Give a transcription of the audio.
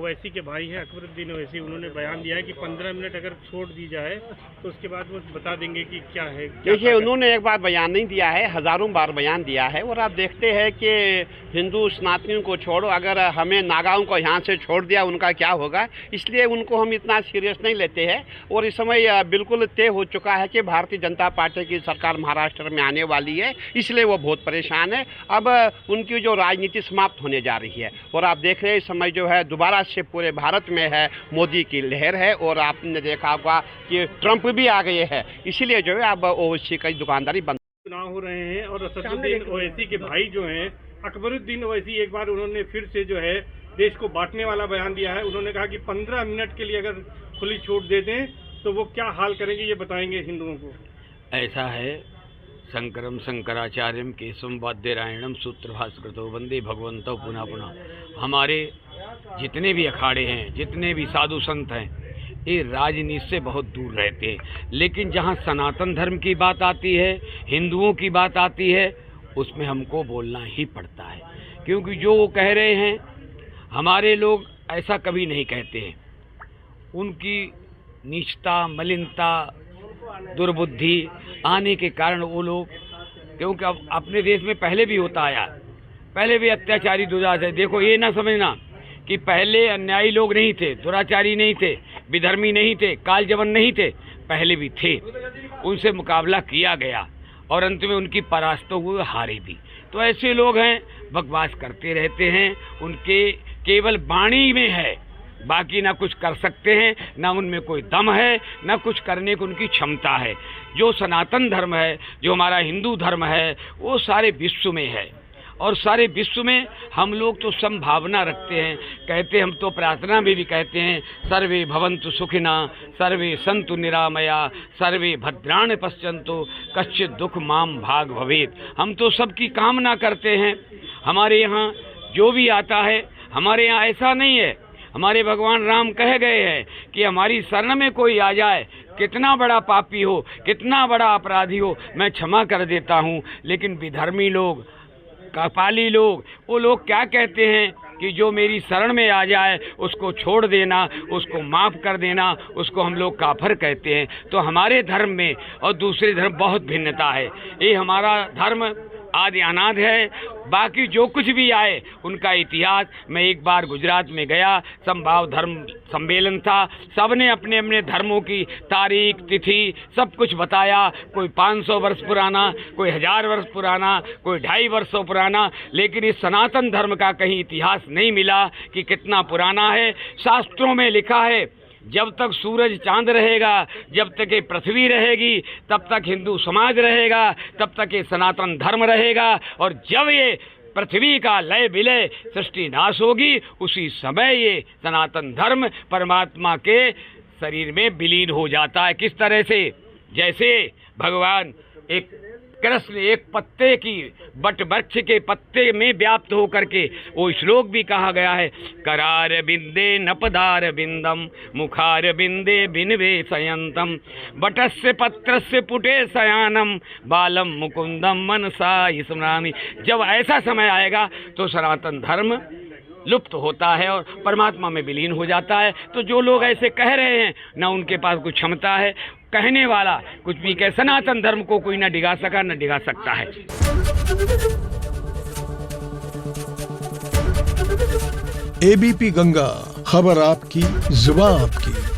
ओवैसी के भाई हैं अकबरुद्दीन ओवैसी, उन्होंने बयान दिया है कि 15 मिनट अगर छोड़ दी जाए तो उसके बाद वो बता देंगे कि क्या है। देखिए, उन्होंने एक बार बयान नहीं दिया है, हजारों बार बयान दिया है। और आप देखते हैं कि हिंदू सनातनियों को छोड़ो, अगर हमें नागाओं को यहाँ से छोड़ दिया उनका क्या होगा, इसलिए उनको हम इतना सीरियस नहीं लेते हैं। और इस समय बिल्कुल तय हो चुका है कि भारतीय जनता पार्टी की सरकार महाराष्ट्र में आने वाली है, इसलिए वो बहुत परेशान है। अब उनकी जो राजनीति समाप्त होने जा रही है और आप देख रहे हैं इस समय जो है दोबारा से पूरे भारत में है मोदी की लहर है। और आपने देखा होगा कि ट्रंप भी आ गए हैं, इसीलिए जो है अब ओवैसी की दुकानदारी बंद। चुनाव हो रहे हैं और असदुद्दीन ओवैसी के भाई जो हैं अकबरुद्दीन ओवैसी, एक बार उन्होंने फिर से जो है देश को बांटने वाला बयान दिया है। उन्होंने कहा कि 15 मिनट के लिए अगर खुली छूट दे दें तो वो क्या हाल करेंगे, ये बताएंगे हिंदुओं को। ऐसा है, शंकरम शंकराचार्यम केशवम वाद्यरायणम सूत्रभास्कृतो वंदे भगवंतो पुनः पुनः। हमारे जितने भी अखाड़े हैं, जितने भी साधु संत हैं, ये राजनीति से बहुत दूर रहते हैं। लेकिन जहाँ सनातन धर्म की बात आती है, हिंदुओं की बात आती है, उसमें हमको बोलना ही पड़ता है। क्योंकि जो वो कह रहे हैं, हमारे लोग ऐसा कभी नहीं कहते हैं। उनकी नीचता, मलिनता, दुर्बुद्धि आने के कारण वो लोग, क्योंकि अब अपने देश में पहले भी होता आया, पहले भी अत्याचारी दुराचारी। देखो, ये ना समझना कि पहले अन्यायी लोग नहीं थे, दुराचारी नहीं थे, विधर्मी नहीं थे, कालजवन नहीं थे, पहले भी थे। उनसे मुकाबला किया गया और अंत में उनकी परास्त हुए, हारे भी। तो ऐसे लोग हैं, बकवास करते रहते हैं, उनके केवल वाणी में है, बाकी ना कुछ कर सकते हैं, ना उनमें कोई दम है, ना कुछ करने की उनकी क्षमता है। जो सनातन धर्म है, जो हमारा हिंदू धर्म है, वो सारे विश्व में है। और सारे विश्व में हम लोग तो संभावना रखते हैं, कहते हम तो प्रार्थना में भी कहते हैं, सर्वे भवन्तु सुखिना, सर्वे सन्तु निरामया, सर्वे भद्राणि पश्यन्तु, कश्चित् दुख माम भाग भवेत्। हम तो सबकी कामना करते हैं। हमारे यहाँ जो भी आता है, हमारे यहाँ ऐसा नहीं है। हमारे भगवान राम कह गए हैं कि हमारी शरण में कोई आ जाए, कितना बड़ा पापी हो, कितना बड़ा अपराधी हो, मैं क्षमा कर देता हूँ। लेकिन विधर्मी लोग, कपाली लोग, वो लोग क्या कहते हैं कि जो मेरी शरण में आ जाए उसको छोड़ देना, उसको माफ़ कर देना, उसको हम लोग काफर कहते हैं। तो हमारे धर्म में और दूसरे धर्म बहुत भिन्नता है। ये हमारा धर्म आदि अनाद है। बाकी जो कुछ भी आए उनका इतिहास, मैं एक बार गुजरात में गया, समभाव धर्म सम्मेलन था, सबने अपने अपने धर्मों की तारीख, तिथि सब कुछ बताया। कोई 500 वर्ष पुराना, कोई 1000 वर्ष पुराना, कोई 2.5 वर्षों पुराना, लेकिन इस सनातन धर्म का कहीं इतिहास नहीं मिला कि कितना पुराना है। शास्त्रों में लिखा है, जब तक सूरज चांद रहेगा, जब तक ये पृथ्वी रहेगी, तब तक हिंदू समाज रहेगा, तब तक ये सनातन धर्म रहेगा। और जब ये पृथ्वी का लय विलय, सृष्टि नाश होगी, उसी समय ये सनातन धर्म परमात्मा के शरीर में विलीन हो जाता है। किस तरह से? जैसे भगवान एक कृष्ण एक पत्ते की, बट वृक्ष के पत्ते में व्याप्त होकर के, वो श्लोक भी कहा गया है, करार बिंदे नपदार बिंदम मुखार बिंदे बिनवे सयंतम बटस्य पत्रस्य पुटे सयानम बालम मुकुंदम मनसा स्मरामि। जब ऐसा समय आएगा तो सनातन धर्म लुप्त होता है और परमात्मा में विलीन हो जाता है। तो जो लोग ऐसे कह रहे हैं, ना उनके पास कुछ क्षमता है, कहने वाला कुछ भी कहे, सनातन धर्म को कोई ना डिगा सका, ना डिगा सकता है। एबीपी गंगा, खबर आपकी, जुबान आपकी।